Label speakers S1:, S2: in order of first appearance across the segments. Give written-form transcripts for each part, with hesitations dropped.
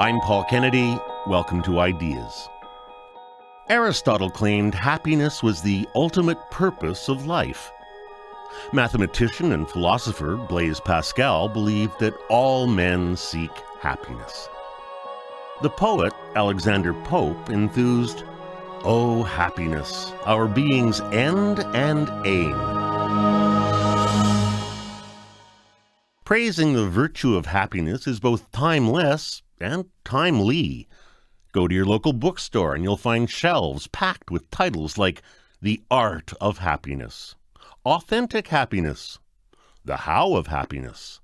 S1: I'm Paul Kennedy. Welcome to Ideas. Aristotle claimed happiness was the ultimate purpose of life. Mathematician and philosopher Blaise Pascal believed that all men seek happiness. The poet Alexander Pope enthused, "O happiness, our being's end and aim." Praising the virtue of happiness is both timeless and timely. Go to your local bookstore and you'll find shelves packed with titles like The Art of Happiness, Authentic Happiness, The How of Happiness,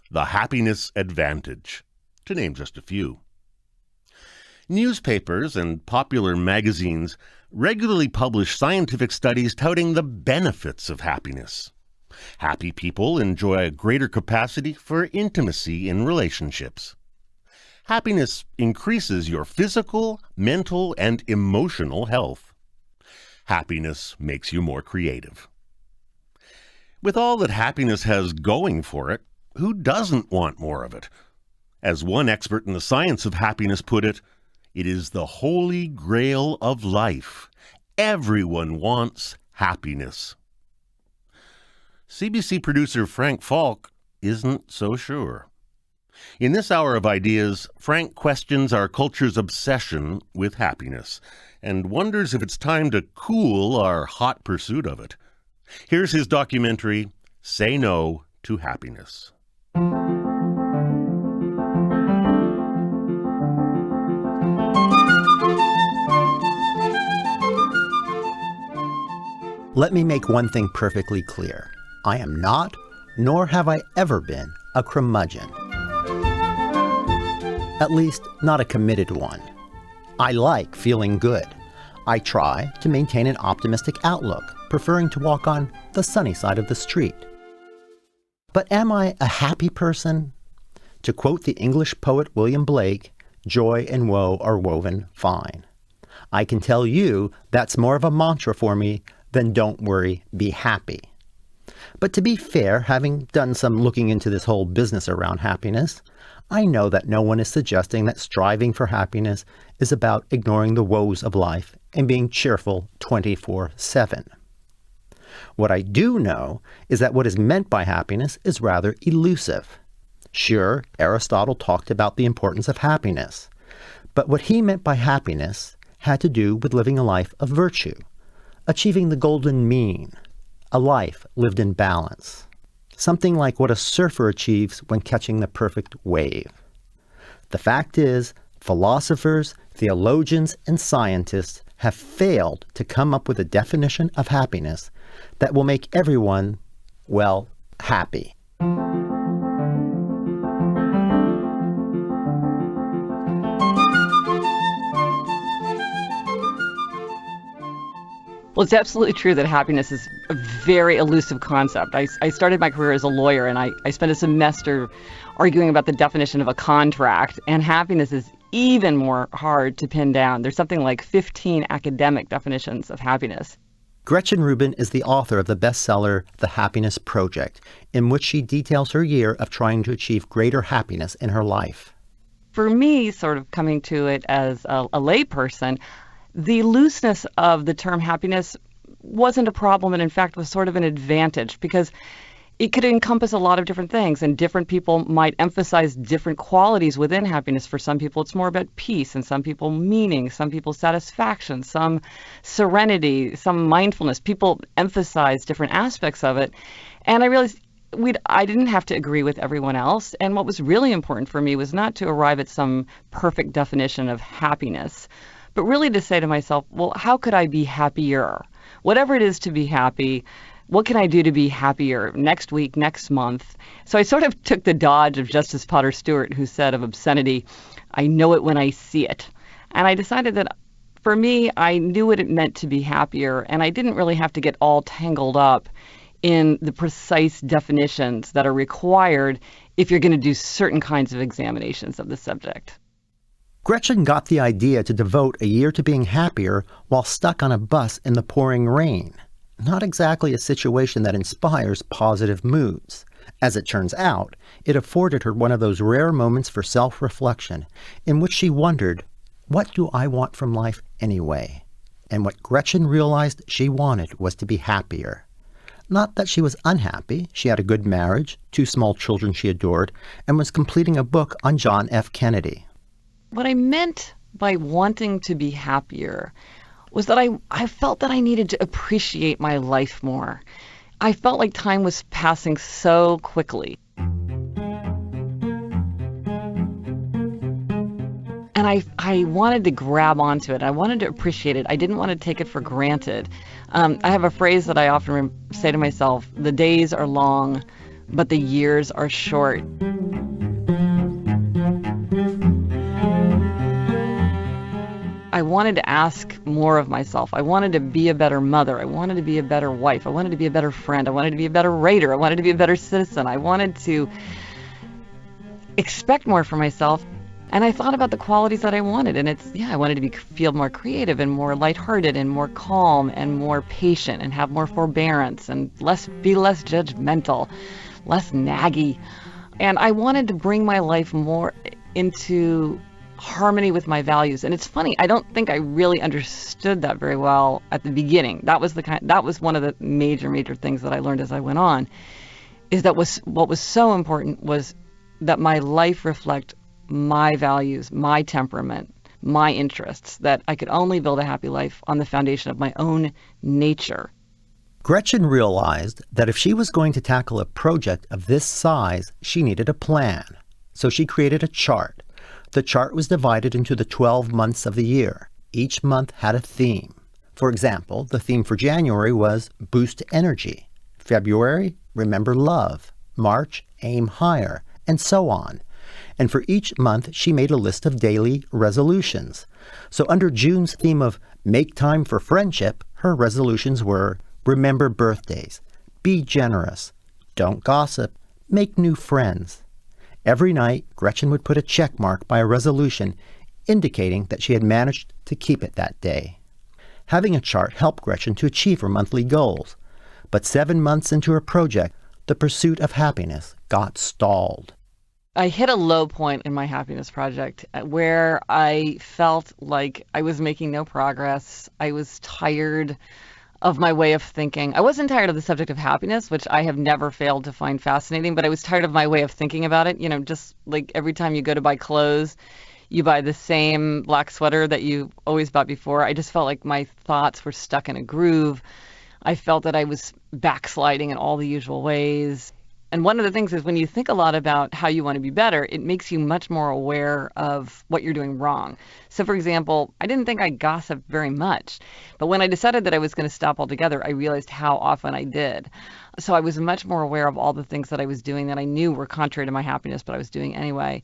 S1: The Happiness Advantage, to name just a few. Newspapers and popular magazines regularly publish scientific studies touting the benefits of happiness. Happy people enjoy a greater capacity for intimacy in relationships. Happiness increases your physical, mental, and emotional health. Happiness makes you more creative. With all that happiness has going for it, who doesn't want more of it? As one expert in the science of happiness put it, it is the holy grail of life. Everyone wants happiness. CBC producer Frank Faulk isn't so sure. In this hour of Ideas, Frank questions our culture's obsession with happiness and wonders if it's time to cool our hot pursuit of it. Here's his documentary, Say No to Happiness.
S2: Let me make one thing perfectly clear. I am not, nor have I ever been, a curmudgeon. At least, not a committed one. I like feeling good. I try to maintain an optimistic outlook, preferring to walk on the sunny side of the street. But am I a happy person? To quote the English poet William Blake, joy and woe are woven fine. I can tell you that's more of a mantra for me than don't worry, be happy. But to be fair, having done some looking into this whole business around happiness, I know that no one is suggesting that striving for happiness is about ignoring the woes of life and being cheerful 24/7. What I do know is that what is meant by happiness is rather elusive. Sure, Aristotle talked about the importance of happiness, but what he meant by happiness had to do with living a life of virtue, achieving the golden mean, a life lived in balance. Something like what a surfer achieves when catching the perfect wave. The fact is, philosophers, theologians, and scientists have failed to come up with a definition of happiness that will make everyone, well, happy.
S3: Well, it's absolutely true that happiness is a very elusive concept. I started my career as a lawyer, and I spent a semester arguing about the definition of a contract, and happiness is even more hard to pin down. There's something like 15 academic definitions of happiness.
S2: Gretchen Rubin is the author of the bestseller The Happiness Project, in which she details her year of trying to achieve greater happiness in her life.
S3: For me, sort of coming to it as a layperson, the looseness of the term happiness wasn't a problem, and in fact was sort of an advantage, because it could encompass a lot of different things, and different people might emphasize different qualities within happiness. For some people, it's more about peace, and some people meaning, some people satisfaction, some serenity, some mindfulness. People emphasize different aspects of it, and I realized I didn't have to agree with everyone else, and what was really important for me was not to arrive at some perfect definition of happiness, but really to say to myself, well, how could I be happier? Whatever it is to be happy, what can I do to be happier next week, next month? So I sort of took the dodge of Justice Potter Stewart, who said of obscenity, I know it when I see it. And I decided that for me, I knew what it meant to be happier, and I didn't really have to get all tangled up in the precise definitions that are required if you're going to do certain kinds of examinations of the subject.
S2: Gretchen got the idea to devote a year to being happier while stuck on a bus in the pouring rain. Not exactly a situation that inspires positive moods. As it turns out, it afforded her one of those rare moments for self-reflection in which she wondered, what do I want from life anyway? And what Gretchen realized she wanted was to be happier. Not that she was unhappy. She had a good marriage, 2 small children she adored, and was completing a book on John F. Kennedy.
S3: What I meant by wanting to be happier was that I felt that I needed to appreciate my life more. I felt like time was passing so quickly. And I wanted to grab onto it. I wanted to appreciate it. I didn't want to take it for granted. I have a phrase that I often say to myself, the days are long, but the years are short. I wanted to ask more of myself. I wanted to be a better mother. I wanted to be a better wife. I wanted to be a better friend. I wanted to be a better writer. I wanted to be a better citizen. I wanted to expect more from myself. And I thought about the qualities that I wanted. And I wanted to feel more creative and more lighthearted and more calm and more patient and have more forbearance and be less judgmental, less naggy. And I wanted to bring my life more into harmony with my values. And it's funny, I don't think I really understood that very well at the beginning. That was one of the major things that I learned as I went on, is that what was so important was that my life reflect my values, my temperament, my interests, that I could only build a happy life on the foundation of my own nature.
S2: Gretchen realized that if she was going to tackle a project of this size, she needed a plan. So she created a chart. The chart was divided into the 12 months of the year. Each month had a theme. For example, the theme for January was Boost Energy. February, Remember Love. March, Aim Higher, and so on. And for each month, she made a list of daily resolutions. So under June's theme of Make Time for Friendship, her resolutions were Remember Birthdays, Be Generous, Don't Gossip, Make New Friends. Every night, Gretchen would put a check mark by a resolution indicating that she had managed to keep it that day. Having a chart helped Gretchen to achieve her monthly goals. But 7 months into her project, the pursuit of happiness got stalled.
S3: I hit a low point in my happiness project where I felt like I was making no progress. I was tired of my way of thinking. I wasn't tired of the subject of happiness, which I have never failed to find fascinating, but I was tired of my way of thinking about it. Just like every time you go to buy clothes, you buy the same black sweater that you always bought before. I just felt like my thoughts were stuck in a groove. I felt that I was backsliding in all the usual ways. And one of the things is when you think a lot about how you want to be better, it makes you much more aware of what you're doing wrong. So, for example, I didn't think I gossiped very much. But when I decided that I was going to stop altogether, I realized how often I did. So I was much more aware of all the things that I was doing that I knew were contrary to my happiness, but I was doing anyway.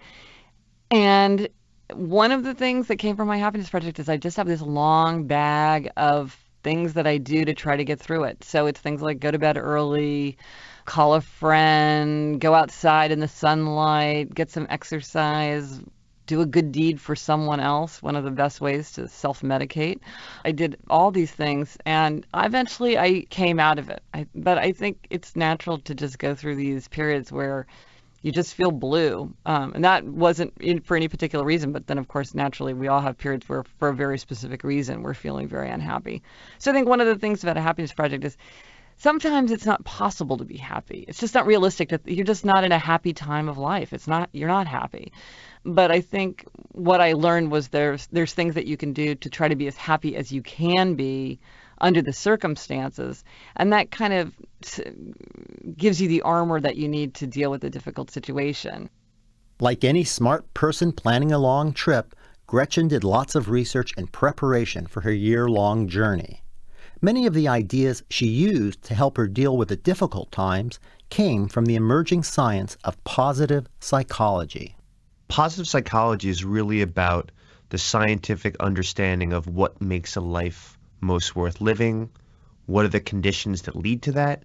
S3: And one of the things that came from my happiness project is I just have this long bag of things that I do to try to get through it. So it's things like go to bed early, call a friend, go outside in the sunlight, get some exercise, do a good deed for someone else, one of the best ways to self-medicate. I did all these things, and eventually I came out of it. But I think it's natural to just go through these periods where you just feel blue. And that wasn't for any particular reason, but then, of course, naturally, we all have periods where, for a very specific reason, we're feeling very unhappy. So I think one of the things about a happiness project is sometimes it's not possible to be happy. It's just not realistic. You're just not in a happy time of life. You're not happy. But I think what I learned was there's things that you can do to try to be as happy as you can be under the circumstances. And that kind of gives you the armor that you need to deal with a difficult situation.
S2: Like any smart person planning a long trip, Gretchen did lots of research and preparation for her year-long journey. Many of the ideas she used to help her deal with the difficult times came from the emerging science of positive psychology.
S4: Positive psychology is really about the scientific understanding of what makes a life most worth living, what are the conditions that lead to that,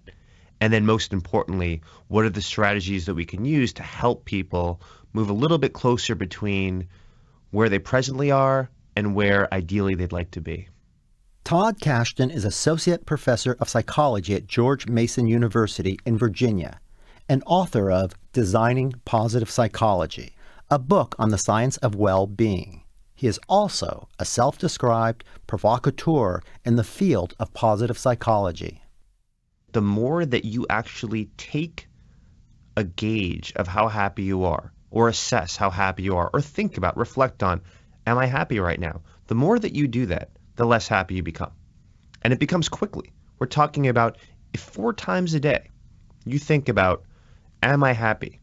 S4: and then most importantly, what are the strategies that we can use to help people move a little bit closer between where they presently are and where ideally they'd like to be.
S2: Todd Kashdan is Associate Professor of Psychology at George Mason University in Virginia, and author of Designing Positive Psychology, a book on the science of well-being. He is also a self-described provocateur in the field of positive psychology.
S4: The more that you actually take a gauge of how happy you are, or assess how happy you are, or think about, reflect on, am I happy right now? The more that you do that, the less happy you become. And it becomes quickly. We're talking about if 4 times a day you think about, am I happy?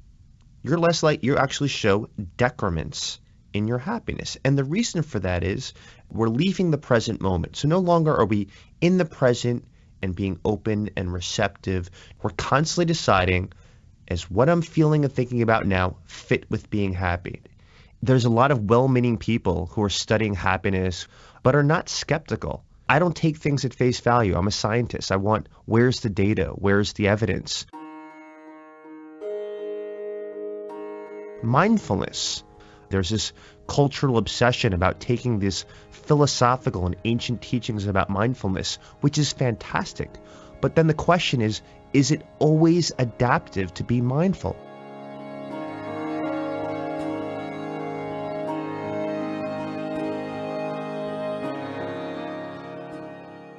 S4: You're less like, you actually show decrements in your happiness. And the reason for that is we're leaving the present moment. So no longer are we in the present and being open and receptive. We're constantly deciding, is what I'm feeling and thinking about now fit with being happy? There's a lot of well-meaning people who are studying happiness but are not skeptical. I don't take things at face value. I'm a scientist. I want, where's the data? Where's the evidence? Mindfulness. There's this cultural obsession about taking this philosophical and ancient teachings about mindfulness, which is fantastic. But then the question is it always adaptive to be mindful?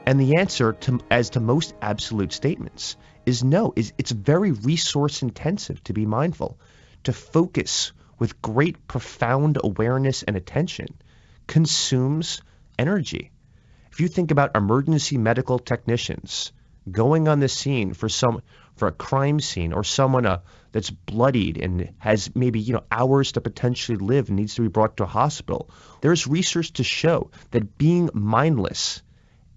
S4: And the answer, as to most absolute statements, is no. It's very resource intensive to be mindful. To focus with great profound awareness and attention consumes energy. If you think about emergency medical technicians going on the scene for a crime scene, or someone that's bloodied and has maybe hours to potentially live and needs to be brought to a hospital, there's research to show that being mindless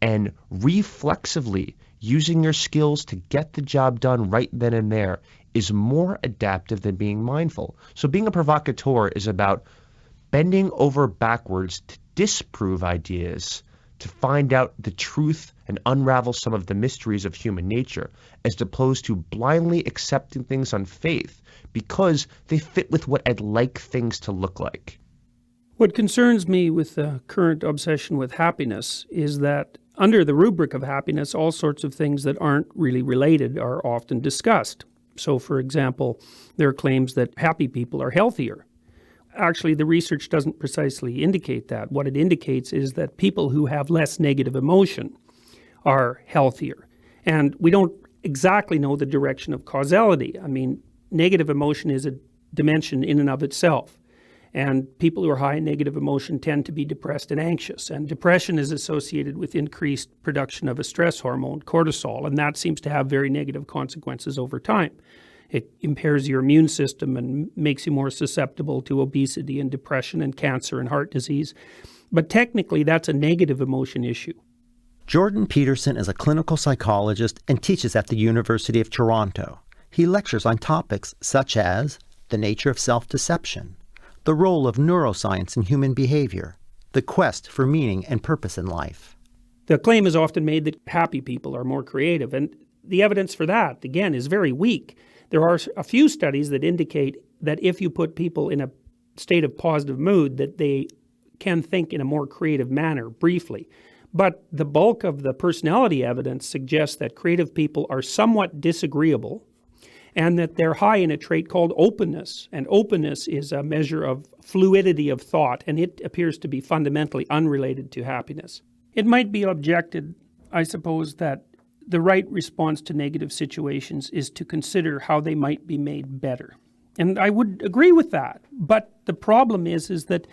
S4: and reflexively using your skills to get the job done right then and there is more adaptive than being mindful. So being a provocateur is about bending over backwards to disprove ideas, to find out the truth and unravel some of the mysteries of human nature, as opposed to blindly accepting things on faith because they fit with what I'd like things to look like.
S5: What concerns me with the current obsession with happiness is that under the rubric of happiness, all sorts of things that aren't really related are often discussed. So, for example, there are claims that happy people are healthier. Actually, the research doesn't precisely indicate that. What it indicates is that people who have less negative emotion are healthier. And we don't exactly know the direction of causality. I mean, negative emotion is a dimension in and of itself. And people who are high in negative emotion tend to be depressed and anxious. And depression is associated with increased production of a stress hormone, cortisol, and that seems to have very negative consequences over time. It impairs your immune system and makes you more susceptible to obesity and depression and cancer and heart disease. But technically, that's a negative emotion issue.
S2: Jordan Peterson is a clinical psychologist and teaches at the University of Toronto. He lectures on topics such as the nature of self-deception, the role of neuroscience in human behavior, the quest for meaning and purpose in life.
S5: The claim is often made that happy people are more creative, and the evidence for that, again, is very weak. There are a few studies that indicate that if you put people in a state of positive mood, that they can think in a more creative manner, briefly. But the bulk of the personality evidence suggests that creative people are somewhat disagreeable, and that they're high in a trait called openness. And openness is a measure of fluidity of thought, and it appears to be fundamentally unrelated to happiness. It might be objected, I suppose, that the right response to negative situations is to consider how they might be made better. And I would agree with that. But the problem is that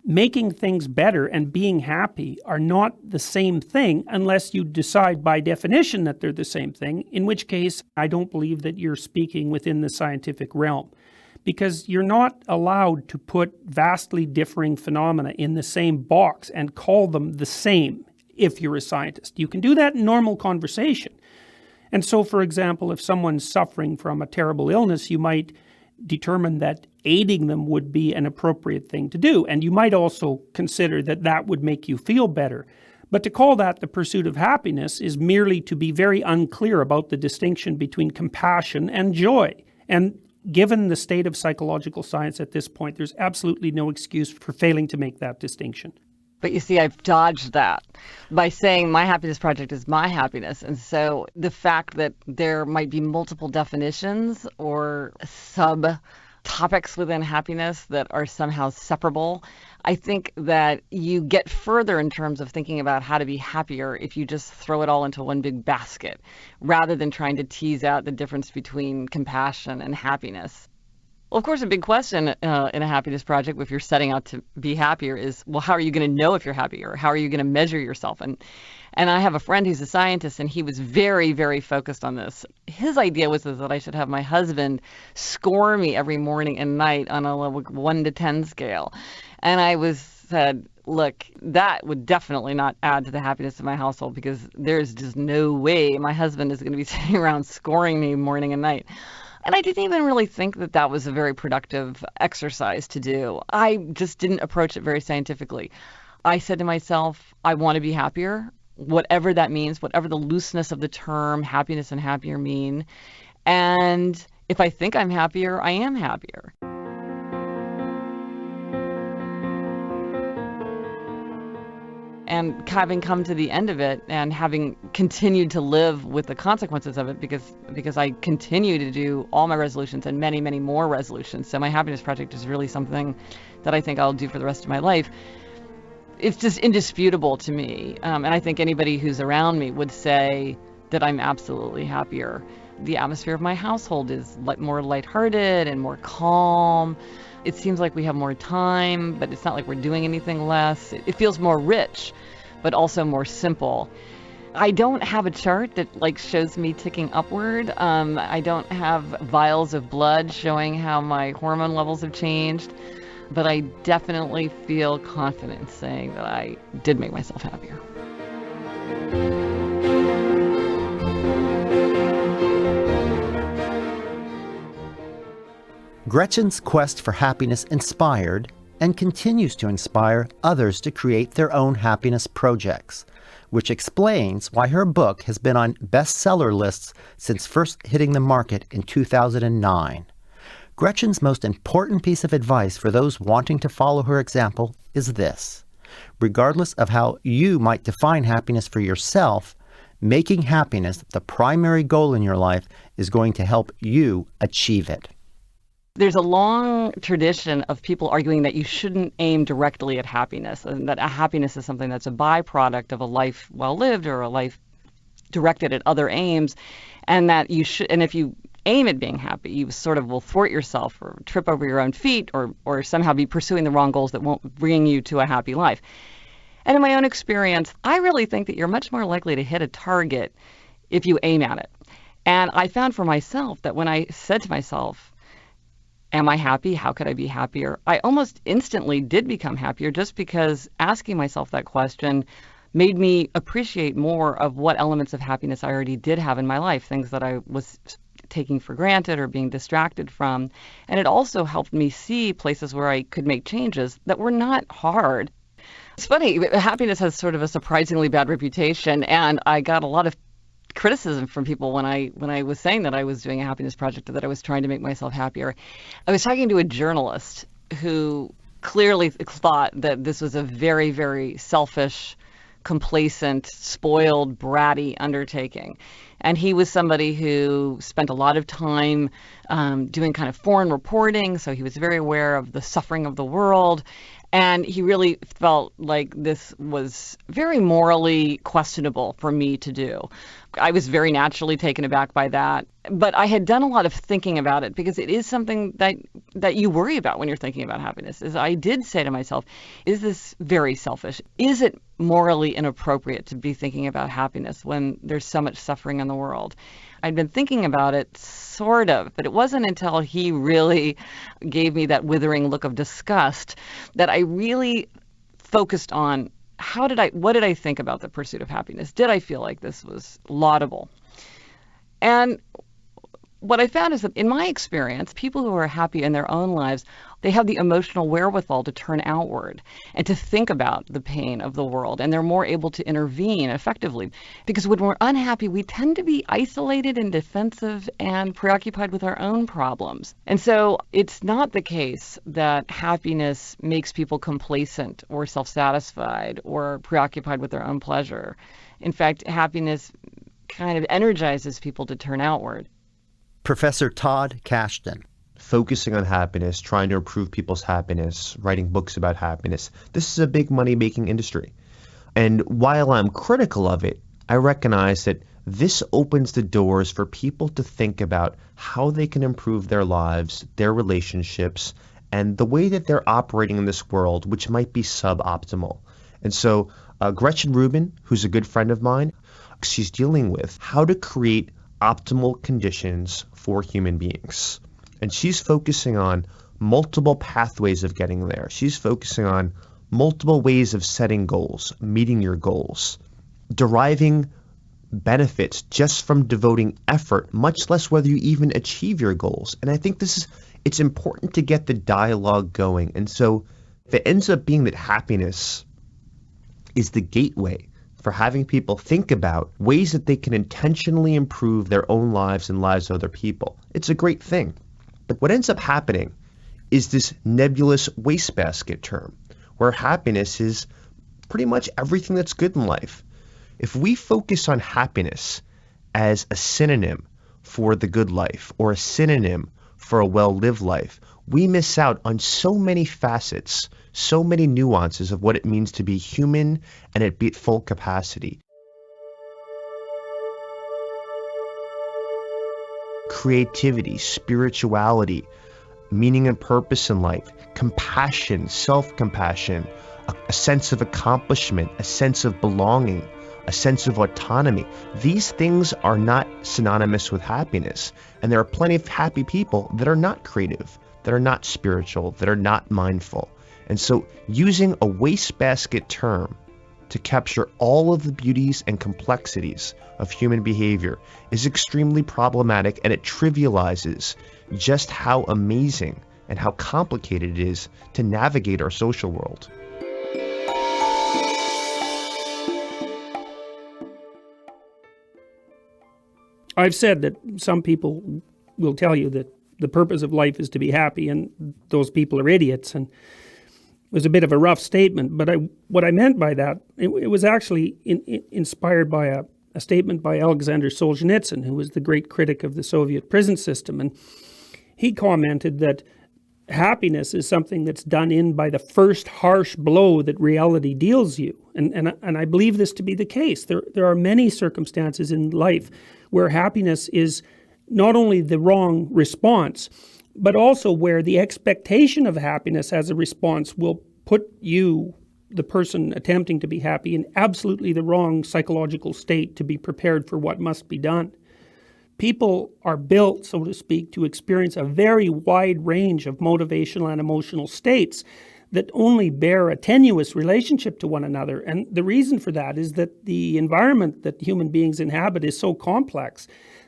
S5: making things better and being happy are not the same thing unless you decide by definition that they're the same thing, in which case I don't believe that you're speaking within the scientific realm, because you're not allowed to put vastly differing phenomena in the same box and call them the same if you're a scientist. You can do that in normal conversation. And so, for example, if someone's suffering from a terrible illness, you might determine that aiding them would be an appropriate thing to do. And you might also consider that that would make you feel better. But to call that the pursuit of happiness is merely to be very unclear about the distinction between compassion and joy. And given the state of psychological science at this point, there's absolutely no excuse for failing to make that distinction.
S3: But you see, I've dodged that by saying my happiness project is my happiness. And so the fact that there might be multiple definitions or sub-topics within happiness that are somehow separable, I think that you get further in terms of thinking about how to be happier if you just throw it all into one big basket, rather than trying to tease out the difference between compassion and happiness. Well, of course, a big question in a happiness project, if you're setting out to be happier, is, well, how are you going to know if you're happy, or how are you going to measure yourself? And I have a friend who's a scientist, and he was very, very focused on this. His idea was that I should have my husband score me every morning and night on a 1 to 10 scale. And I said, look, that would definitely not add to the happiness of my household, because there's just no way my husband is going to be sitting around scoring me morning and night. And I didn't even really think that that was a very productive exercise to do. I just didn't approach it very scientifically. I said to myself, I want to be happier, whatever that means, whatever the looseness of the term happiness and happier mean. And if I think I'm happier, I am happier. And having come to the end of it and having continued to live with the consequences of it, because I continue to do all my resolutions and many, many more resolutions. So my happiness project is really something that I think I'll do for the rest of my life. It's just indisputable to me. And I think anybody who's around me would say that I'm absolutely happier. The atmosphere of my household is more lighthearted and more calm. It seems like we have more time, but it's not like we're doing anything less. It feels more rich, but also more simple. I don't have a chart that shows me ticking upward. I don't have vials of blood showing how my hormone levels have changed, but I definitely feel confident saying that I did make myself happier.
S2: Gretchen's quest for happiness inspired and continues to inspire others to create their own happiness projects, which explains why her book has been on bestseller lists since first hitting the market in 2009. Gretchen's most important piece of advice for those wanting to follow her example is this: regardless of how you might define happiness for yourself, making happiness the primary goal in your life is going to help you achieve it.
S3: There's a long tradition of people arguing that you shouldn't aim directly at happiness, and that happiness is something that's a byproduct of a life well lived or a life directed at other aims, and that you should, and if you aim at being happy, you sort of will thwart yourself or trip over your own feet or somehow be pursuing the wrong goals that won't bring you to a happy life. And in my own experience, I really think that you're much more likely to hit a target if you aim at it. And I found for myself that when I said to myself, am I happy? How could I be happier? I almost instantly did become happier, just because asking myself that question made me appreciate more of what elements of happiness I already did have in my life, things that I was taking for granted or being distracted from. And it also helped me see places where I could make changes that were not hard. It's funny, happiness has sort of a surprisingly bad reputation, and I got a lot of criticism from people when I was saying that I was doing a happiness project, that I was trying to make myself happier. I was talking to a journalist who clearly thought that this was a very, very selfish, complacent, spoiled, bratty undertaking. And he was somebody who spent a lot of time doing kind of foreign reporting, so he was very aware of the suffering of the world. And he really felt like this was very morally questionable for me to do. I was very naturally taken aback by that. But I had done a lot of thinking about it, because it is something that you worry about when you're thinking about happiness. Is I did say to myself, is this very selfish? Is it morally inappropriate to be thinking about happiness when there's so much suffering in the world? I'd been thinking about it, sort of, but it wasn't until he really gave me that withering look of disgust that I really focused on what did I think about the pursuit of happiness? Did I feel like this was laudable? And What I found is that in my experience, people who are happy in their own lives, they have the emotional wherewithal to turn outward and to think about the pain of the world, and they're more able to intervene effectively. Because when we're unhappy, we tend to be isolated and defensive and preoccupied with our own problems. And so it's not the case that happiness makes people complacent or self-satisfied or preoccupied with their own pleasure. In fact, happiness kind of energizes people to turn outward.
S2: Professor Todd Kashdan.
S4: Focusing on happiness, trying to improve people's happiness, writing books about happiness. This is a big money-making industry. And while I'm critical of it, I recognize that this opens the doors for people to think about how they can improve their lives, their relationships, and the way that they're operating in this world, which might be suboptimal. And so Gretchen Rubin, who's a good friend of mine, she's dealing with how to create optimal conditions for human beings. And she's focusing on multiple pathways of getting there. She's focusing on multiple ways of setting goals, meeting your goals, deriving benefits just from devoting effort, much less whether you even achieve your goals. And I think it's important to get the dialogue going. And so if it ends up being that happiness is the gateway for having people think about ways that they can intentionally improve their own lives and lives of other people, it's a great thing. But what ends up happening is this nebulous wastebasket term, where happiness is pretty much everything that's good in life. If we focus on happiness as a synonym for the good life or a synonym for a well-lived life, we miss out on so many facets, so many nuances of what it means to be human and at full capacity. Creativity, spirituality, meaning and purpose in life, compassion, self-compassion, a sense of accomplishment, a sense of belonging, a sense of autonomy. These things are not synonymous with happiness. And there are plenty of happy people that are not creative, that are not spiritual, that are not mindful. And so using a wastebasket term to capture all of the beauties and complexities of human behavior is extremely problematic, and it trivializes just how amazing and how complicated it is to navigate our social world.
S5: I've said that some people will tell you that the purpose of life is to be happy, and those people are idiots. And it was a bit of a rough statement, but what I meant by that, it was actually inspired by a statement by Alexander Solzhenitsyn, who was the great critic of the Soviet prison system. And he commented that happiness is something that's done in by the first harsh blow that reality deals you. And I believe this to be the case. There are many circumstances in life where happiness is not only the wrong response, but also where the expectation of happiness as a response will put you, the person attempting to be happy, in absolutely the wrong psychological state to be prepared for what must be done. People are built, so to speak, to experience a very wide range of motivational and emotional states that only bear a tenuous relationship to one another. And the reason for that is that the environment that human beings inhabit is so complex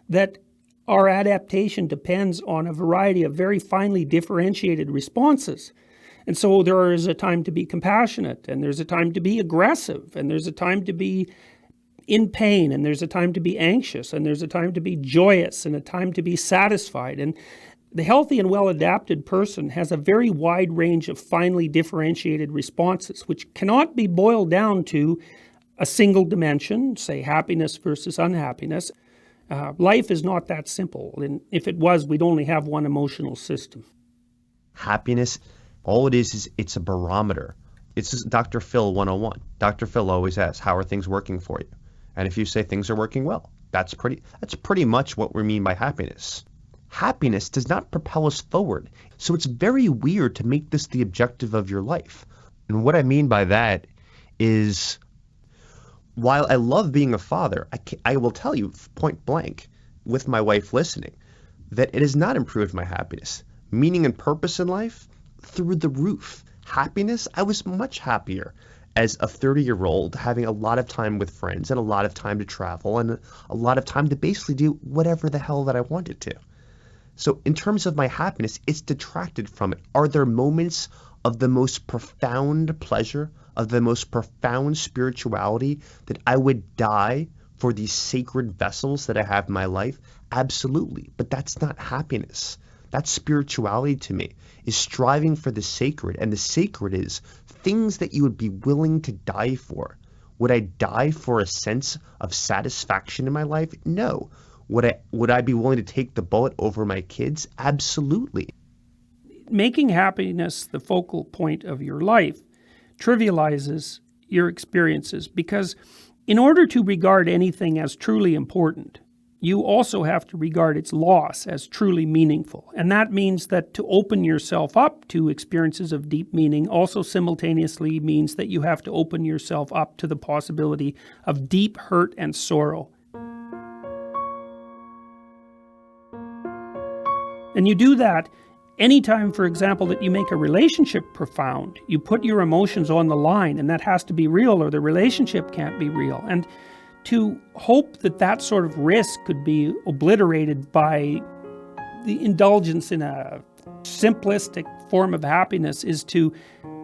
S5: that our adaptation depends on a variety of very finely differentiated responses. And so there is a time to be compassionate, and there's a time to be aggressive, and there's a time to be in pain, and there's a time to be anxious, and there's a time to be joyous, and a time to be satisfied. And the healthy and well-adapted person has a very wide range of finely differentiated responses, which cannot be boiled down to a single dimension, say happiness versus unhappiness. Life is not that simple, and if it was, we'd only have one emotional system.
S4: Happiness, all it is it's a barometer. It's just Dr. Phil 101. Dr. Phil always asks, how are things working for you? And if you say things are working well, that's pretty much what we mean by happiness. Happiness does not propel us forward. So it's very weird to make this the objective of your life. And what I mean by that is, while I love being a father, I will tell you point blank, with my wife listening, that it has not improved my happiness. Meaning and purpose in life, through the roof. Happiness, I was much happier as a 30-year-old, having a lot of time with friends and a lot of time to travel and a lot of time to basically do whatever the hell that I wanted to. So in terms of my happiness, it's detracted from it. Are there moments of the most profound pleasure, of the most profound spirituality that I would die for these sacred vessels that I have in my life? Absolutely. But that's not happiness. That's spirituality to me, is striving for the sacred. And the sacred is things that you would be willing to die for. Would I die for a sense of satisfaction in my life? No. Would I be willing to take the bullet over my kids? Absolutely.
S5: Making happiness the focal point of your life trivializes your experiences, because in order to regard anything as truly important, you also have to regard its loss as truly meaningful. And that means that to open yourself up to experiences of deep meaning also simultaneously means that you have to open yourself up to the possibility of deep hurt and sorrow. And you do that anytime, for example, that you make a relationship profound. You put your emotions on the line, and that has to be real or the relationship can't be real. And to hope that that sort of risk could be obliterated by the indulgence in a simplistic form of happiness is to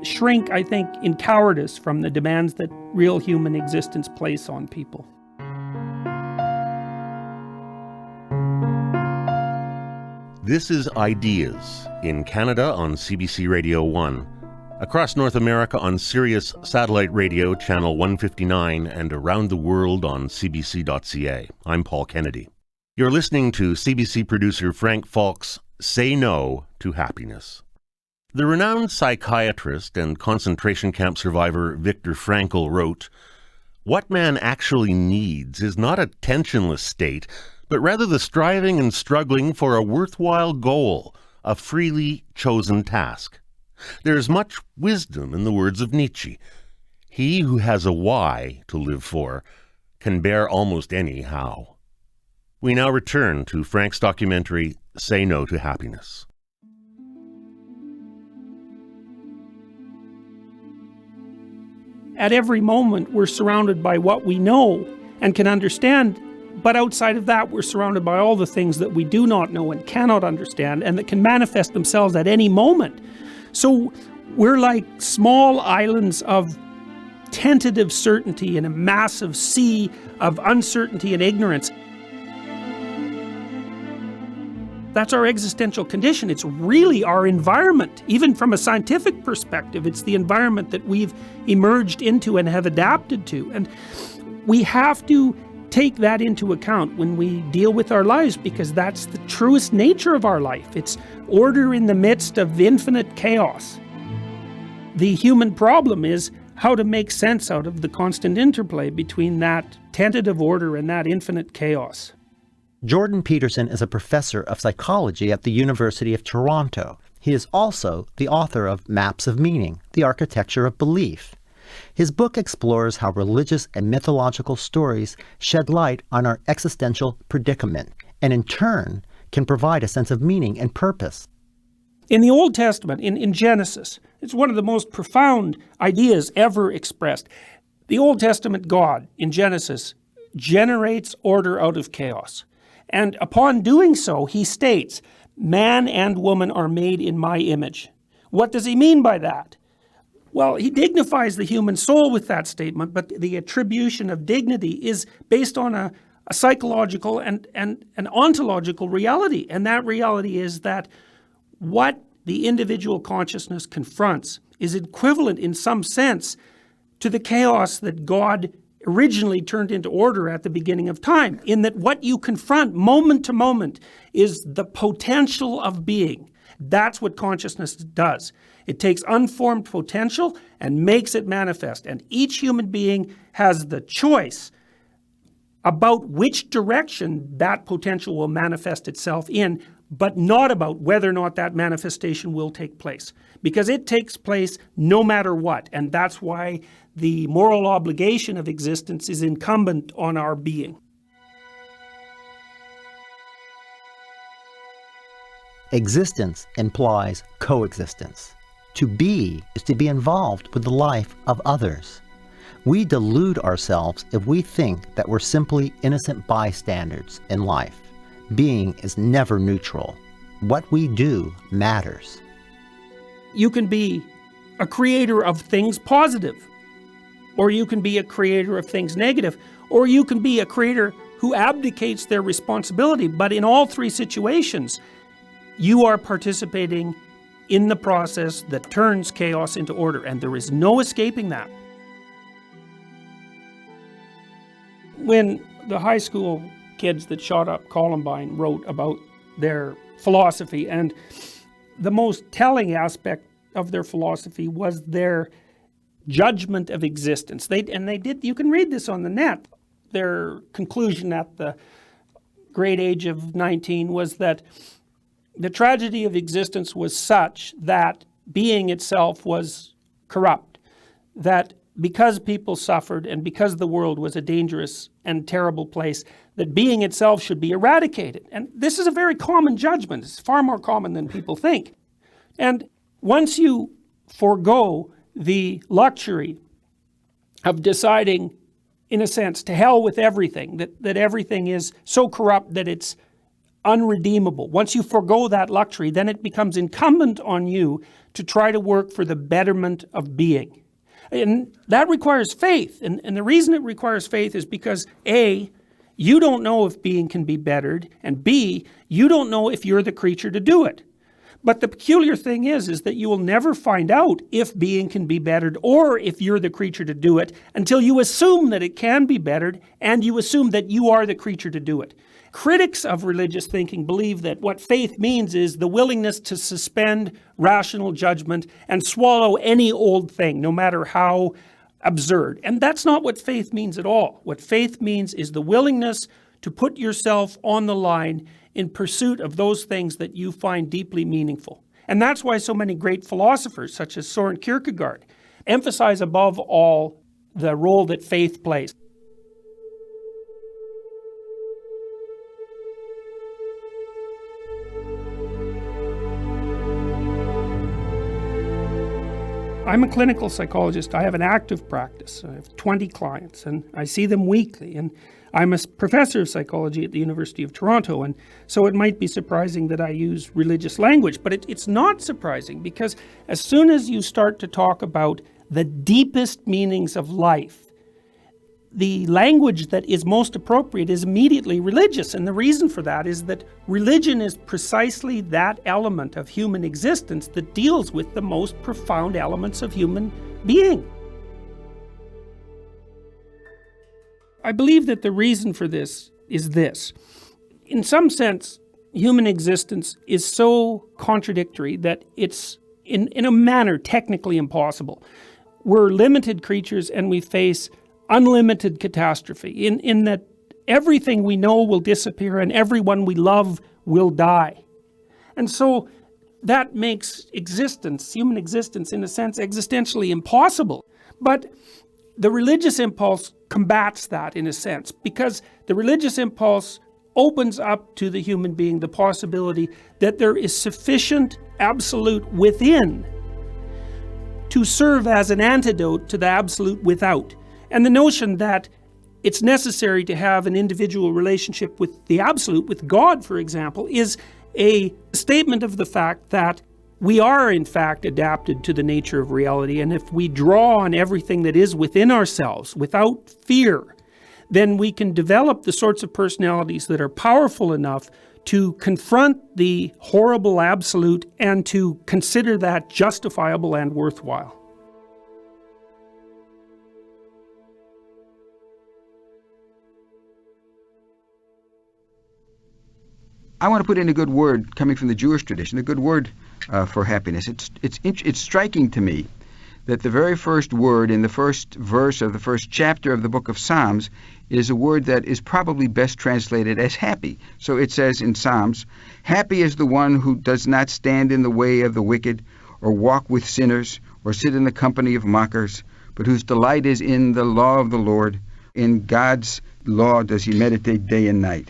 S5: shrink, I think, in cowardice from the demands that real human existence place on people.
S1: This is Ideas, in Canada on CBC Radio 1, across North America on Sirius Satellite Radio Channel 159, and around the world on cbc.ca. I'm Paul Kennedy. You're listening to CBC producer Frank Faulk's Say No to Happiness. The renowned psychiatrist and concentration camp survivor Viktor Frankl wrote, "What man actually needs is not a tensionless state, but rather the striving and struggling for a worthwhile goal, a freely chosen task. There is much wisdom in the words of Nietzsche. He who has a why to live for can bear almost any how." We now return to Frank's documentary, Say No to Happiness.
S5: At every moment, we're surrounded by what we know and can understand. But outside of that, we're surrounded by all the things that we do not know and cannot understand, and that can manifest themselves at any moment. So we're like small islands of tentative certainty in a massive sea of uncertainty and ignorance. That's our existential condition. It's really our environment. Even from a scientific perspective, it's the environment that we've emerged into and have adapted to. And we have to take that into account when we deal with our lives, because that's the truest nature of our life. It's order in the midst of infinite chaos. The human problem is how to make sense out of the constant interplay between that tentative order and that infinite chaos.
S2: Jordan Peterson is a professor of psychology at the University of Toronto. He is also the author of Maps of Meaning, The Architecture of Belief. His book explores how religious and mythological stories shed light on our existential predicament, and in turn can provide a sense of meaning and purpose.
S5: In the Old Testament, in Genesis, it's one of the most profound ideas ever expressed. The Old Testament God, in Genesis, generates order out of chaos. And upon doing so, he states, "Man and woman are made in my image." What does he mean by that? Well, he dignifies the human soul with that statement, but the attribution of dignity is based on a psychological and an ontological reality. And that reality is that what the individual consciousness confronts is equivalent in some sense to the chaos that God originally turned into order at the beginning of time, in that what you confront moment to moment is the potential of being. That's what consciousness does. It takes unformed potential and makes it manifest. And each human being has the choice about which direction that potential will manifest itself in, but not about whether or not that manifestation will take place. Because it takes place no matter what. And that's why the moral obligation of existence is incumbent on our being.
S2: Existence implies coexistence. To be is to be involved with the life of others. We delude ourselves if we think that we're simply innocent bystanders in life. Being is never neutral. what we do matters.
S5: You can be a creator of things positive, or you can be a creator of things negative, or you can be a creator who abdicates their responsibility. But in all three situations, you are participating in the process that turns chaos into order, and there is no escaping that. When the high school kids that shot up Columbine wrote about their philosophy, and the most telling aspect of their philosophy was their judgment of existence. They did, you can read this on the net. Their conclusion at the great age of 19 was that the tragedy of existence was such that being itself was corrupt, that because people suffered and because the world was a dangerous and terrible place, that being itself should be eradicated. And this is a very common judgment. It's far more common than people think. And once you forego the luxury of deciding, in a sense, to hell with everything, that everything is so corrupt that it's unredeemable. Once you forego that luxury, then it becomes incumbent on you to try to work for the betterment of being. And that requires faith. And the reason it requires faith is because A, you don't know if being can be bettered, and B, you don't know if you're the creature to do it. But the peculiar thing is that you will never find out if being can be bettered or if you're the creature to do it until you assume that it can be bettered and you assume that you are the creature to do it. Critics of religious thinking believe that what faith means is the willingness to suspend rational judgment and swallow any old thing, no matter how absurd. And that's not what faith means at all. What faith means is the willingness to put yourself on the line in pursuit of those things that you find deeply meaningful. And that's why so many great philosophers, such as Soren Kierkegaard, emphasize above all the role that faith plays. I'm a clinical psychologist. I have an active practice. I have 20 clients, and I see them weekly. And I'm a professor of psychology at the University of Toronto, and so it might be surprising that I use religious language, but it's not surprising, because as soon as you start to talk about the deepest meanings of life, the language that is most appropriate is immediately religious. And the reason for that is that religion is precisely that element of human existence that deals with the most profound elements of human being. I believe that the reason for this is this. In some sense, human existence is so contradictory that it's, in a manner, technically impossible. We're limited creatures and we face unlimited catastrophe, in that everything we know will disappear and everyone we love will die. And so that makes existence, human existence, in a sense, existentially impossible. But the religious impulse combats that, in a sense, because the religious impulse opens up to the human being the possibility that there is sufficient absolute within to serve as an antidote to the absolute without. And the notion that it's necessary to have an individual relationship with the absolute, with God, for example, is a statement of the fact that we are, in fact, adapted to the nature of reality. And if we draw on everything that is within ourselves without fear, then we can develop the sorts of personalities that are powerful enough to confront the horrible absolute and to consider that justifiable and worthwhile.
S6: I want to put in a good word coming from the Jewish tradition, a good word for happiness. It's striking to me that the very first word in the first verse of the first chapter of the book of Psalms is a word that is probably best translated as happy. So it says in Psalms, "Happy is the one who does not stand in the way of the wicked, or walk with sinners, or sit in the company of mockers, but whose delight is in the law of the Lord. In God's law does he meditate day and night."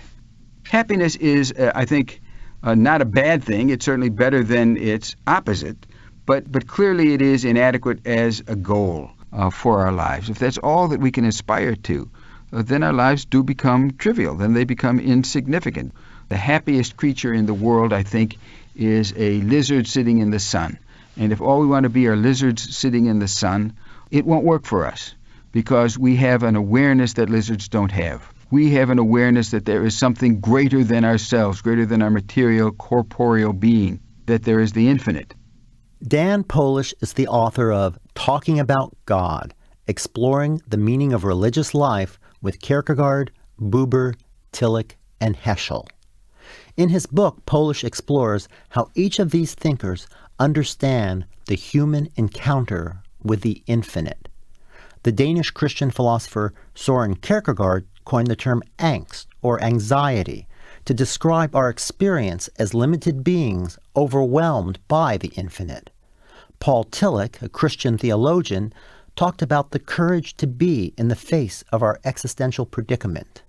S6: Happiness is, I think, not a bad thing. It's certainly better than its opposite, but clearly it is inadequate as a goal for our lives. If that's all that we can aspire to, then our lives do become trivial, then they become insignificant. The happiest creature in the world, I think, is a lizard sitting in the sun. And if all we want to be are lizards sitting in the sun, it won't work for us because we have an awareness that lizards don't have. We have an awareness that there is something greater than ourselves, greater than our material, corporeal being, that there is the infinite.
S2: Dan Polish is the author of Talking About God, Exploring the Meaning of Religious Life with Kierkegaard, Buber, Tillich, and Heschel. In his book, Polish explores how each of these thinkers understand the human encounter with the infinite. The Danish Christian philosopher Søren Kierkegaard coined the term angst, or anxiety, to describe our experience as limited beings overwhelmed by the infinite. Paul Tillich, a Christian theologian, talked about the courage to be in the face of our existential predicament.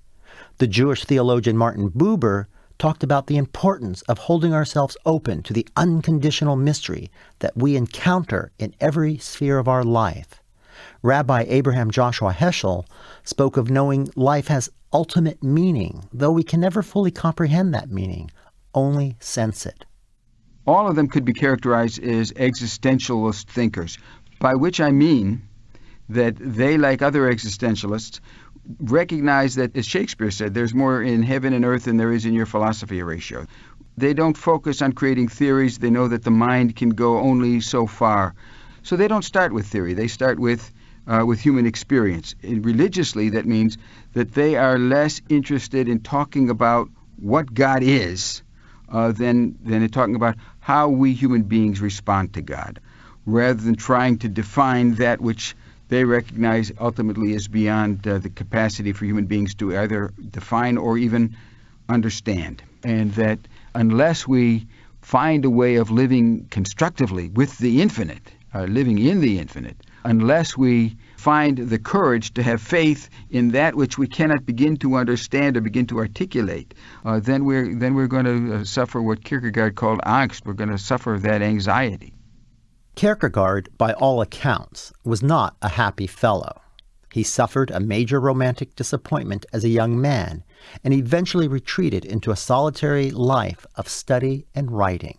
S2: The Jewish theologian Martin Buber talked about the importance of holding ourselves open to the unconditional mystery that we encounter in every sphere of our life. Rabbi Abraham Joshua Heschel spoke of knowing life has ultimate meaning, though we can never fully comprehend that meaning, only sense it.
S6: All of them could be characterized as existentialist thinkers, by which I mean that they, like other existentialists, recognize that, as Shakespeare said, there's more in heaven and earth than there is in your philosophy, Horatio. They don't focus on creating theories. They know that the mind can go only so far. So they don't start with theory. They start with human experience. And religiously, that means that they are less interested in talking about what God is than in talking about how we human beings respond to God, rather than trying to define that which they recognize ultimately is beyond the capacity for human beings to either define or even understand. And that unless we find a way of living constructively with the infinite, living in the infinite, unless we find the courage to have faith in that which we cannot begin to understand or begin to articulate, then we're going to suffer what Kierkegaard called angst. We're going to suffer that anxiety.
S2: Kierkegaard, by all accounts, was not a happy fellow. He suffered a major romantic disappointment as a young man and eventually retreated into a solitary life of study and writing.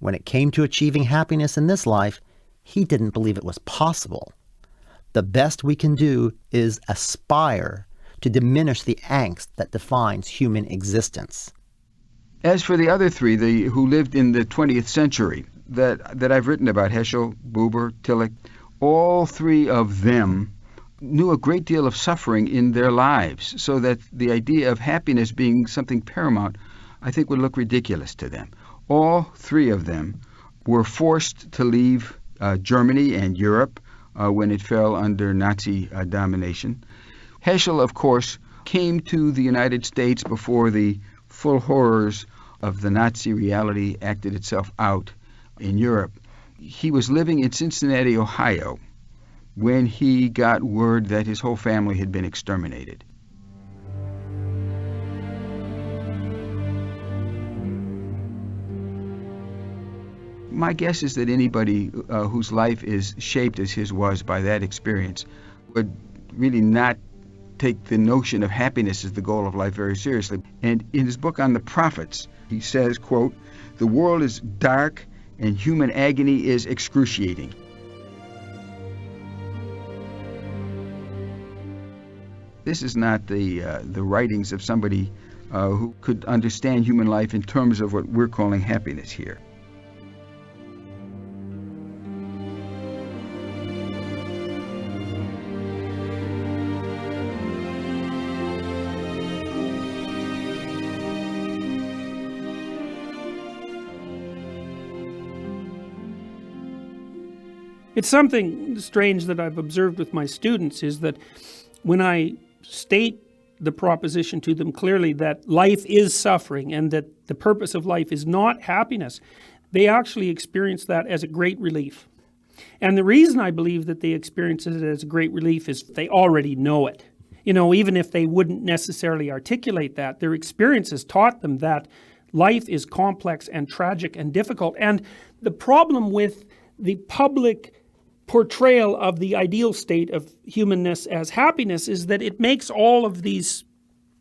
S2: When it came to achieving happiness in this life, he didn't believe it was possible. The best we can do is aspire to diminish the angst that defines human existence.
S6: As for the other three, who lived in the 20th century, that I've written about, Heschel, Buber, Tillich, all three of them knew a great deal of suffering in their lives, so that the idea of happiness being something paramount, I think, would look ridiculous to them. All three of them were forced to leave Germany and Europe when it fell under Nazi domination. Heschel, of course, came to the United States before the full horrors of the Nazi reality acted itself out in Europe. He was living in Cincinnati, Ohio, when he got word that his whole family had been exterminated. My guess is that anybody whose life is shaped as his was by that experience would really not take the notion of happiness as the goal of life very seriously. And in his book on the prophets, he says, quote, "The world is dark and human agony is excruciating." This is not the writings of somebody who could understand human life in terms of what we're calling happiness here.
S5: It's something strange that I've observed with my students is that when I state the proposition to them clearly that life is suffering and that the purpose of life is not happiness, they actually experience that as a great relief. And the reason I believe that they experience it as a great relief is they already know it. You know, even if they wouldn't necessarily articulate that, their experience has taught them that life is complex and tragic and difficult. And the problem with the public portrayal of the ideal state of humanness as happiness is that it makes all of these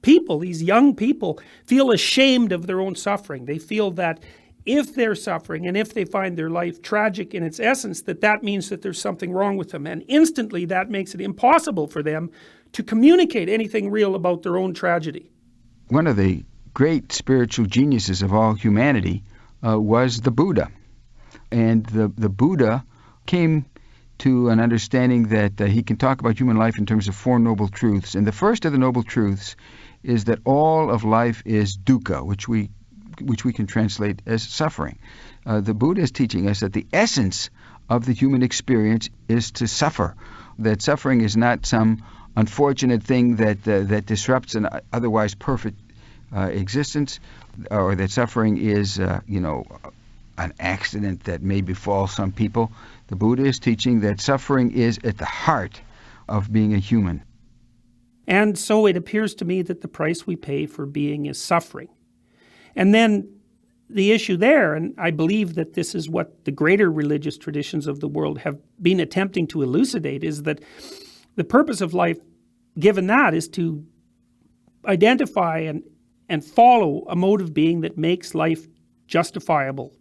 S5: people, these young people, feel ashamed of their own suffering. They feel that if they're suffering and if they find their life tragic in its essence, that means that there's something wrong with them. And instantly that makes it impossible for them to communicate anything real about their own tragedy.
S6: One of the great spiritual geniuses of all humanity was the Buddha. And the Buddha came to an understanding that he can talk about human life in terms of four noble truths. And the first of the noble truths is that all of life is dukkha, which we can translate as suffering. The Buddha is teaching us that the essence of the human experience is to suffer, that suffering is not some unfortunate thing that disrupts an otherwise perfect existence, or that suffering is, an accident that may befall some people. The Buddha is teaching that suffering is at the heart of being a human.
S5: And so it appears to me that the price we pay for being is suffering. And then the issue there, and I believe that this is what the greater religious traditions of the world have been attempting to elucidate, is that the purpose of life, given that, is to identify and follow a mode of being that makes life justifiable,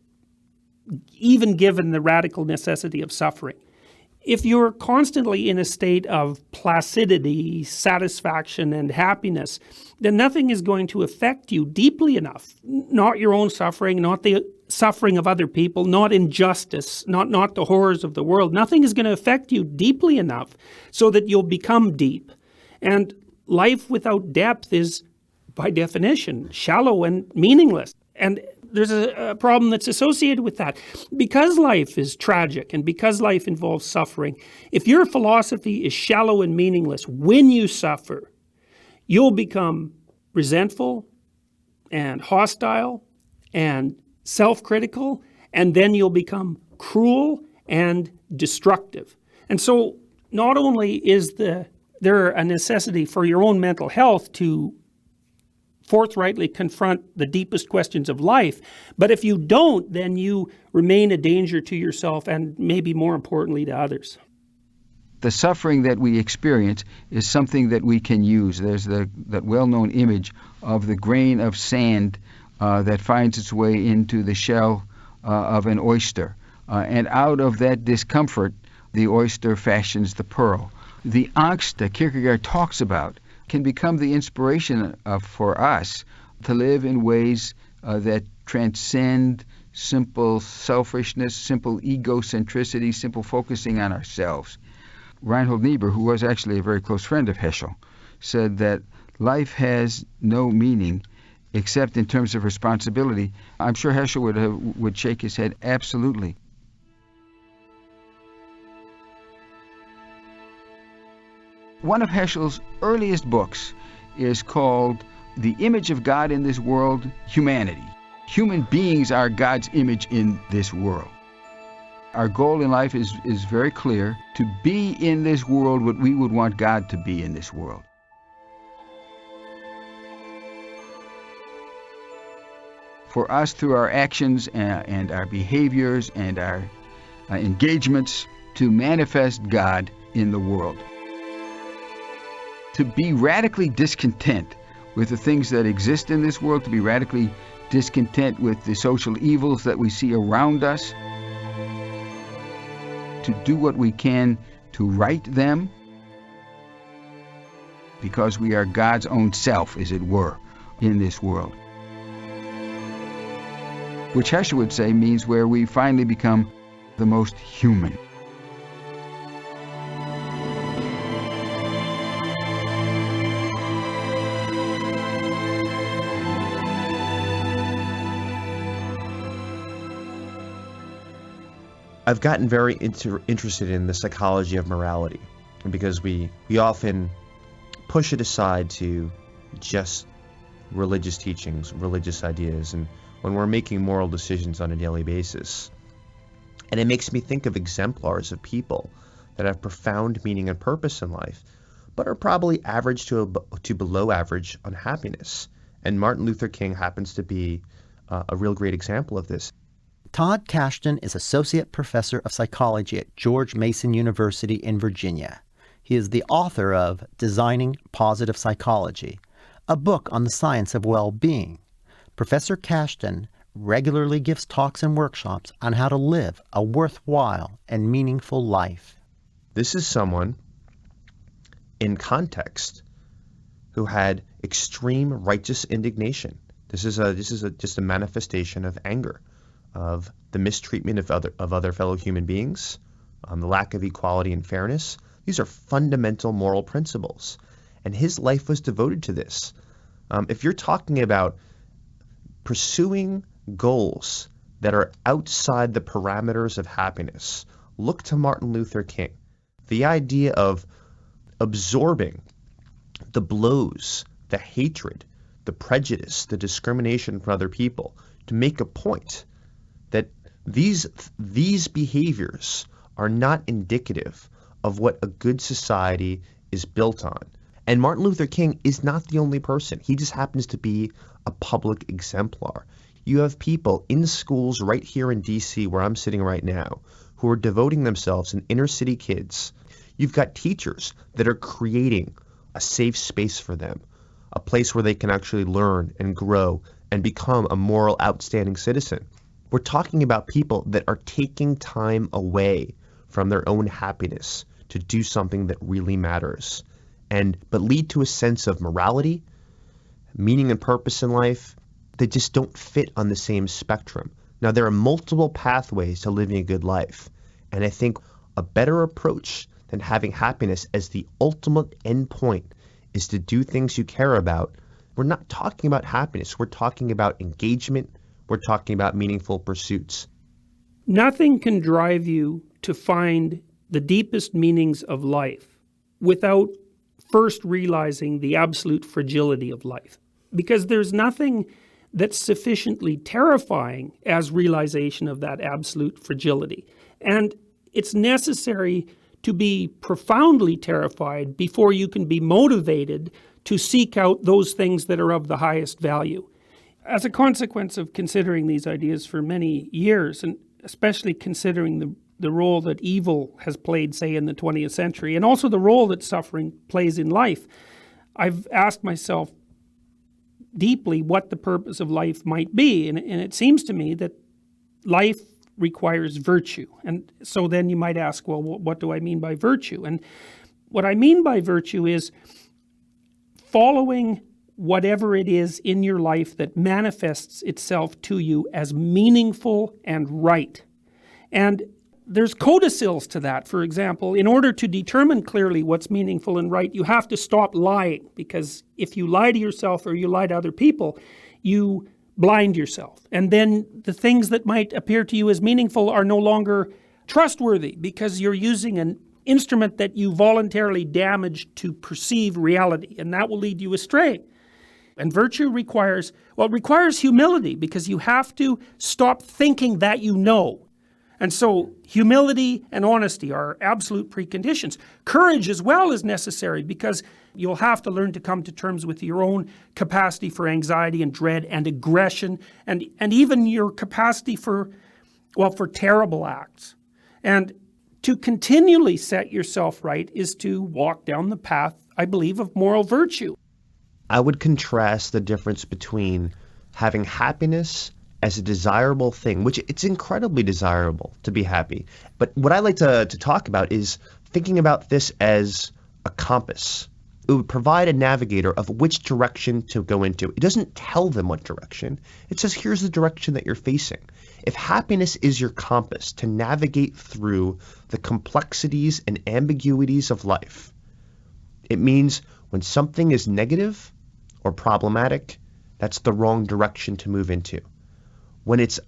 S5: even given the radical necessity of suffering. If you're constantly in a state of placidity, satisfaction, and happiness, then nothing is going to affect you deeply enough. Not your own suffering, not the suffering of other people, not injustice, not the horrors of the world. Nothing is going to affect you deeply enough so that you'll become deep. And life without depth is, by definition, shallow and meaningless. And there's a problem that's associated with that. Because life is tragic and because life involves suffering, if your philosophy is shallow and meaningless, when you suffer, you'll become resentful and hostile and self-critical, and then you'll become cruel and destructive. And so not only is there a necessity for your own mental health to forthrightly confront the deepest questions of life, but if you don't, then you remain a danger to yourself and maybe more importantly to others.
S6: The suffering that we experience is something that we can use. There's that well-known image of the grain of sand that finds its way into the shell of an oyster. And out of that discomfort, the oyster fashions the pearl. The angst that Kierkegaard talks about can become the inspiration for us to live in ways that transcend simple selfishness, simple egocentricity, simple focusing on ourselves. Reinhold Niebuhr, who was actually a very close friend of Heschel, said that life has no meaning except in terms of responsibility. I'm sure Heschel would shake his head absolutely. One of Heschel's earliest books is called The Image of God in This World, Humanity. Human beings are God's image in this world. Our goal in life is very clear: to be in this world what we would want God to be in this world. For us, through our actions and our behaviors and our engagements, to manifest God in the world. To be radically discontent with the things that exist in this world, to be radically discontent with the social evils that we see around us, to do what we can to right them, because we are God's own self, as it were, in this world. Which Heschel would say means where we finally become the most human.
S4: I've gotten very interested in the psychology of morality, because we often push it aside to just religious teachings, religious ideas, and when we're making moral decisions on a daily basis. And it makes me think of exemplars of people that have profound meaning and purpose in life, but are probably average to below average on happiness. And Martin Luther King happens to be a real great example of this.
S2: Todd Kashdan is Associate Professor of Psychology at George Mason University in Virginia. He is the author of Designing Positive Psychology, a book on the science of well-being. Professor Kashdan regularly gives talks and workshops on how to live a worthwhile and meaningful life.
S4: This is someone in context who had extreme righteous indignation. This is just a manifestation of anger, of the mistreatment of other fellow human beings, the lack of equality and fairness. These are fundamental moral principles, and his life was devoted to this. If you're talking about pursuing goals that are outside the parameters of happiness, look to Martin Luther King. The idea of absorbing the blows, the hatred, the prejudice, the discrimination from other people to make a point that these behaviors are not indicative of what a good society is built on. And Martin Luther King is not the only person. He just happens to be a public exemplar. You have people in schools right here in DC, where I'm sitting right now, who are devoting themselves, and inner city kids. You've got teachers that are creating a safe space for them, a place where they can actually learn and grow and become a moral, outstanding citizen. We're talking about people that are taking time away from their own happiness to do something that really matters, but lead to a sense of morality, meaning and purpose in life that just don't fit on the same spectrum. Now, there are multiple pathways to living a good life, and I think a better approach than having happiness as the ultimate end point is to do things you care about. We're not talking about happiness. We're talking about engagement. We're talking about meaningful pursuits.
S5: Nothing can drive you to find the deepest meanings of life without first realizing the absolute fragility of life. Because there's nothing that's sufficiently terrifying as realization of that absolute fragility. And it's necessary to be profoundly terrified before you can be motivated to seek out those things that are of the highest value. As a consequence of considering these ideas for many years, and especially considering the role that evil has played, say, in the 20th century, and also the role that suffering plays in life, I've asked myself deeply what the purpose of life might be. And it seems to me that life requires virtue. And so then you might ask, well, what do I mean by virtue? And what I mean by virtue is following whatever it is in your life that manifests itself to you as meaningful and right. And there's codicils to that. For example, in order to determine clearly what's meaningful and right, you have to stop lying, because if you lie to yourself or you lie to other people, you blind yourself. And then the things that might appear to you as meaningful are no longer trustworthy, because you're using an instrument that you voluntarily damaged to perceive reality, and that will lead you astray. And virtue requires humility, because you have to stop thinking that you know. And so humility and honesty are absolute preconditions. Courage as well is necessary, because you'll have to learn to come to terms with your own capacity for anxiety and dread and aggression, and even your capacity for terrible acts. And to continually set yourself right is to walk down the path, I believe, of moral virtue.
S4: I would contrast the difference between having happiness as a desirable thing, which it's incredibly desirable to be happy. But what I like to talk about is thinking about this as a compass. It would provide a navigator of which direction to go into. It doesn't tell them what direction. It says, here's the direction that you're facing. If happiness is your compass to navigate through the complexities and ambiguities of life, it means when something is negative or problematic, that's the wrong direction to move into. When it's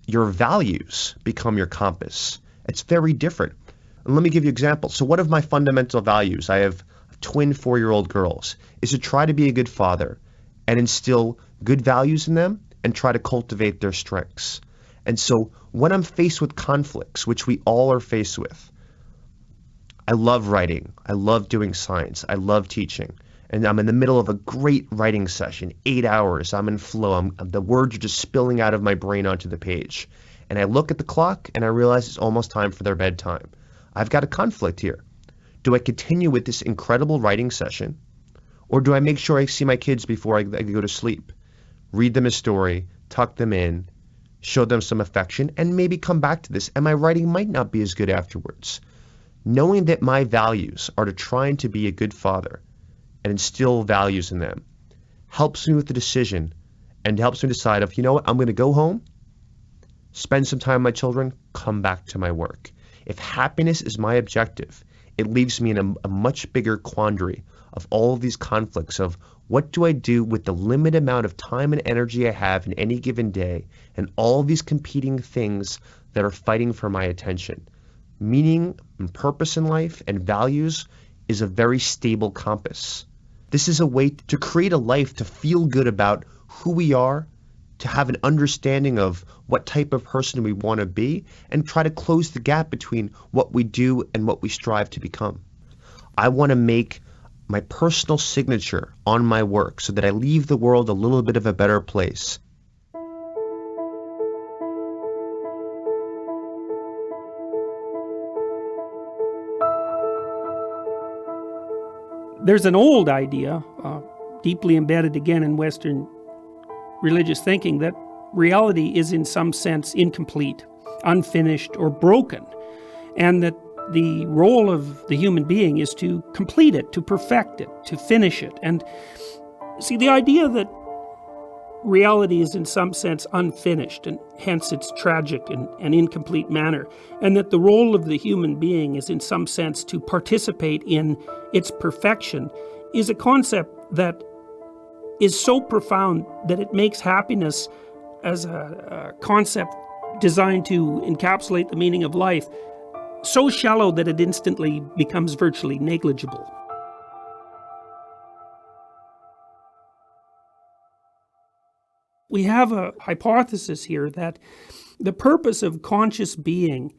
S4: your values become your compass, it's very different. And let me give you an example. So one of my fundamental values, I have twin 4-year-old girls, is to try to be a good father and instill good values in them and try to cultivate their strengths. And so when I'm faced with conflicts, which we all are faced with, I love writing, I love doing science, I love teaching. And I'm in the middle of a great writing session, 8 hours, I'm in flow, the words are just spilling out of my brain onto the page. And I look at the clock and I realize it's almost time for their bedtime. I've got a conflict here. Do I continue with this incredible writing session, or do I make sure I see my kids before I go to sleep? Read them a story, tuck them in, show them some affection, and maybe come back to this, and my writing might not be as good afterwards. Knowing that my values are to try and to be a good father and instill values in them helps me with the decision and helps me decide if, you know what, I'm going to go home, spend some time with my children, come back to my work. If happiness is my objective, it leaves me in a much bigger quandary of all of these conflicts of what do I do with the limited amount of time and energy I have in any given day and all these competing things that are fighting for my attention. Meaning and purpose in life and values is a very stable compass. This is a way to create a life to feel good about who we are, to have an understanding of what type of person we want to be, and try to close the gap between what we do and what we strive to become. I want to make my personal signature on my work so that I leave the world a little bit of a better place.
S5: There's an old idea, deeply embedded again in Western religious thinking, that reality is in some sense incomplete, unfinished, or broken, and that the role of the human being is to complete it, to perfect it, to finish it. And see, the idea that reality is in some sense unfinished, and hence its tragic and incomplete manner, and that the role of the human being is in some sense to participate in its perfection, is a concept that is so profound that it makes happiness as a concept designed to encapsulate the meaning of life so shallow that it instantly becomes virtually negligible. We have a hypothesis here that the purpose of conscious being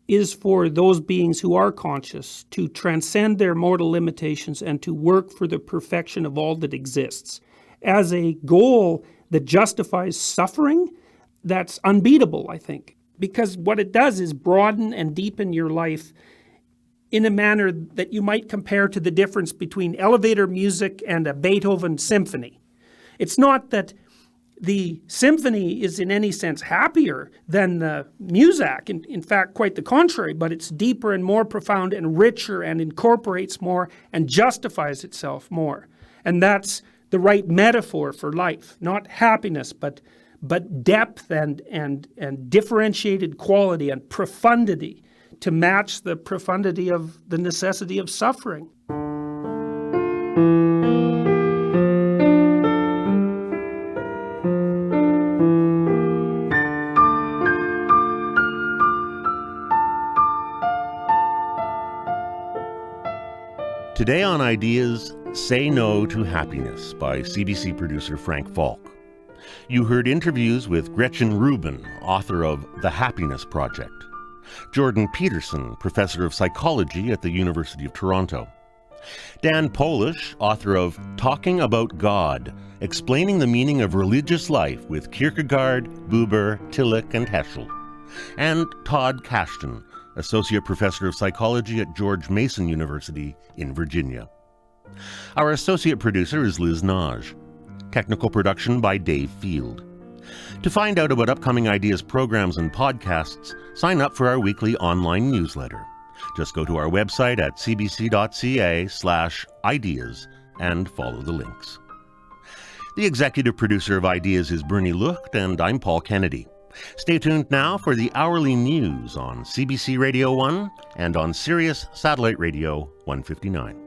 S5: is for those beings who are conscious to transcend their mortal limitations and to work for the perfection of all that exists, as a goal that justifies suffering that's unbeatable, I think. Because what it does is broaden and deepen your life in a manner that you might compare to the difference between elevator music and a Beethoven symphony. It's not that the symphony is in any sense happier than the music, in fact quite the contrary, but it's deeper and more profound and richer and incorporates more and justifies itself more. And that's the right metaphor for life, not happiness, but depth and differentiated quality and profundity to match the profundity of the necessity of suffering.
S1: Today on Ideas, Say No to Happiness by CBC producer Frank Faulk. You heard interviews with Gretchen Rubin, author of The Happiness Project; Jordan Peterson, professor of psychology at the University of Toronto; Dan Polish, author of Talking About God, explaining the meaning of religious life with Kierkegaard, Buber, Tillich, and Heschel; and Todd Kashtan, associate professor of psychology at George Mason University in Virginia. Our associate producer is Liz Naj. Technical production by Dave Field. To find out about upcoming Ideas programs and podcasts, sign up for our weekly online newsletter. Just go to our website at cbc.ca/ideas and follow the links. The executive producer of Ideas is Bernie Lucht, and I'm Paul Kennedy. Stay tuned now for the hourly news on CBC Radio 1 and on Sirius Satellite Radio 159.